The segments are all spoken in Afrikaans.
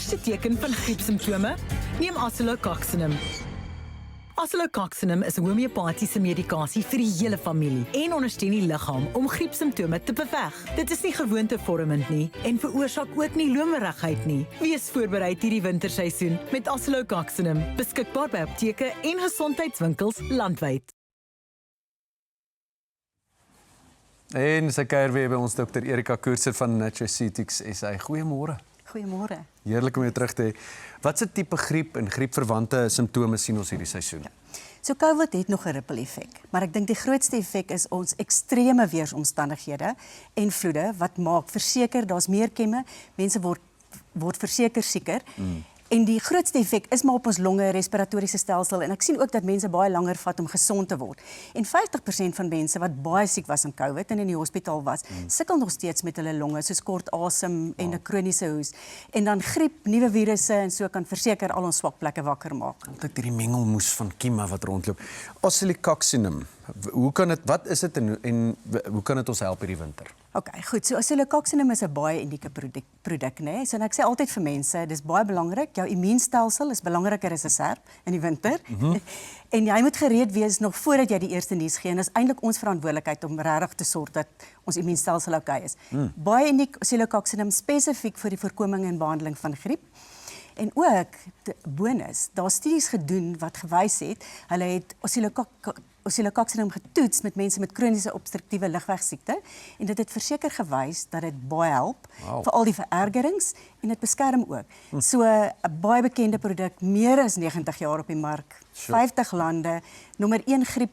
eerste teken van griepsimptome? Neem Oscillococcinum. Oscillococcinum is 'n homeopatiese medikasie vir die hele familie en ondersteun die liggaam om griepsimptome te beveg. Dit is nie gewoontevormend nie en veroorsaak ook nie lomerigheid nie. Wees voorbereid hierdie winterseisoen met Oscillococcinum, beskikbaar by apteke en gesondheidswinkels landwyd. En sy kuier weer by ons Dr. Erika Koortser van Nutraceutics SA. Goeiemôre. Goeiemôre. Heerlik om jou terug te hê. Wat se tipe griep en griepverwante simptome sien ons hierdie seisoen? So COVID het nog 'n ripple effek, maar ek dink die grootste effek is ons ekstreme weeromstandighede en vloede wat maak verseker daar's meer kemme, mense word verseker sieker. En die grootste effek is maar op ons longe, respiratoriese stelsel en ek sien ook dat mense baie langer vat om gesond te word. En 50% van mense wat baie siek was in COVID en in die hospitaal was, sukkel nog steeds met hulle longe, soos kort asem en 'n kroniese hoes. En dan griep, nuwe virusse en so kan verseker al ons swak plekke wakker maak. Altyd hierdie mengelmoes van kiema wat rondloop. Oscillococcinum, wat is dit en hoe kan dit ons help hierdie winter? Okay, goed. So Oscillococcinum is 'n baie unieke produk, né? So ek sê altyd vir mense, dis baie belangrik. Jou immuunstelsel is belangriker as 'n serp in die winter. En jy moet gereed wees nog voordat jy die eerste nuus gee. En dit is eintlik ons verantwoordelikheid om regtig te sorg dat ons immuunstelsel okay is. Baie uniek Oscillococcinum spesifiek vir die voorkoming en behandeling van griep. En ook bonus, daar studies gedoen wat gewys het, hulle het Oscillococcinum getoets met mense met kroniese obstruktiewe lugweegsiekte en dit het verseker gewys dat dit baie help vir al die verergerings en dit beskerm ook. So 'n baie bekende produk, meer as 90 jaar op die mark, 50 lande, nommer 1 griep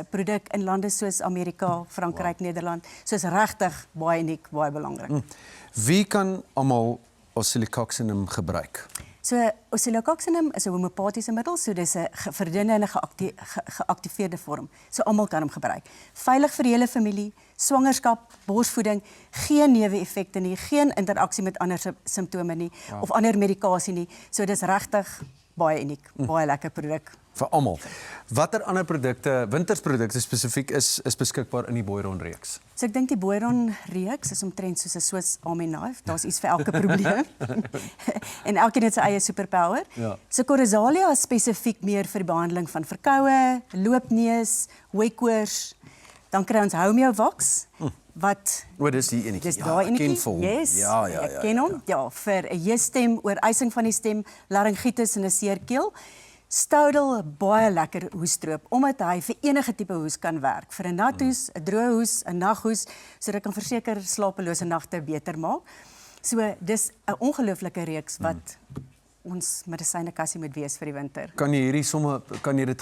produk in lande soos Amerika, Frankryk, Nederland. So is regtig baie uniek, baie belangrik. Wie kan almal Oscillococcinum gebruik? So Oscillococcinum is 'n homeopatiese middel, so dis 'n verdunne en 'n geaktiveerde vorm. So almal kan hom gebruik. Veilig vir die hele familie, swangerskap, borsvoeding, geen neeweffekte nie, geen interaksie met ander simptome nie of ander medikasie nie. So dis regtig baie uniek, baie lekker produk. Vir almal. Watter ander produkte, wintersprodukte spesifiek is beskikbaar in die Boiron reeks? So ek dink die Boiron reeks is omtrent soos 'n Swiss Army knife. Daar's iets vir elke probleem. En elkeen het sy eie superpower. Ja. So Corazalia is spesifiek meer vir die behandeling van verkoue, loopneus, hooikoors. Dan kry ons Homeovax wat Dis die enetjie. dis daai enetjie. Ken vir hom. Yes. Ja. Ek ken hom. Ja, vir 'n jeesstem, ooreising van die stem, laryngitis en 'n seer keel. Stoudel, baie lekker hoestroop, omdat hy vir enige tipe hoes kan werk. Vir 'n nat hoes, 'n droë hoes, 'n naghoes, so dit kan verseker slapelose nagte beter maak. So dis 'n ongelooflike reeks wat ons medisynekassie moet wees vir die winter. Kan jy dit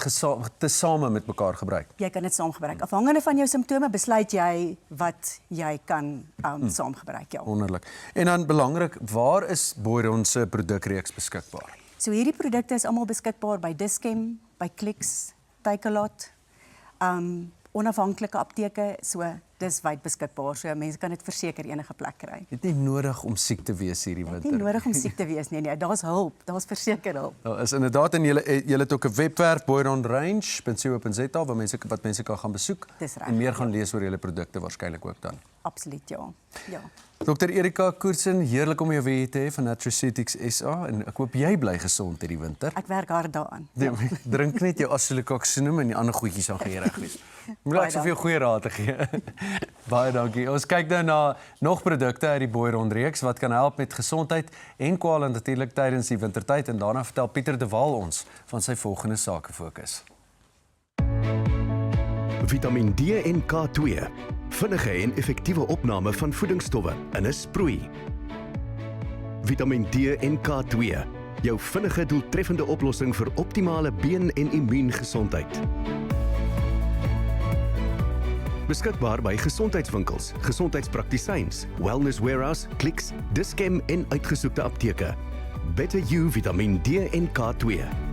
tesame met mekaar gebruik? Jy kan dit saam gebruik. Afhangende van jou simptome besluit jy wat jy kan saam gebruik, ja. Wonderlik. En dan belangrik, waar is Boiron se produkreeks beskikbaar? So hierdie produkte is almal beskikbaar by Dis-Chem, by Clicks, Takealot, onafhanklike apteke, so dis wyd beskikbaar. So mense kan dit verseker enige plek kry. Dit nie nodig om siek te wees hierdie winter. Nie nodig om siek te wees nie, daar's hulp, daar's verseker hulp. Daar is inderdaad en julle het ook 'n webwerf boironrange.co.za waar mense kan gaan besoek Dis reg, en meer gaan lees oor julle produkte waarskynlik ook dan. Absoluut, ja. Dr. Erika Koortser, heerlik om jou weer te hê van Nutraceutics SA en ek hoop jy bly gesond hierdie winter. Ek werk hard daaraan. Drink net jou Oscillococcinum en die ander goedjies dan gaan jy reg wees. Moet ek soveel goeie raad te gee. Baie dankie. Ons kyk nou na nog produkte uit die Boiron reeks wat kan help met gesondheid en kwale natuurlik tydens die wintertyd en daarna vertel Pieter de Waal ons van sy volgende sakefokus. Vitamien D en K2. Vinnige en effektiewe opname van voedingsstowwe in 'n sproei. Vitamien D en K2. Jou vinnige doeltreffende oplossing vir optimale been- en immuungesondheid. Beskikbaar by gesondheidswinkels, gesondheidspraktisyns, wellness warehouse, Clicks, Dis-Chem en uitgesoekte apteke. Better You Vitamien D en K2.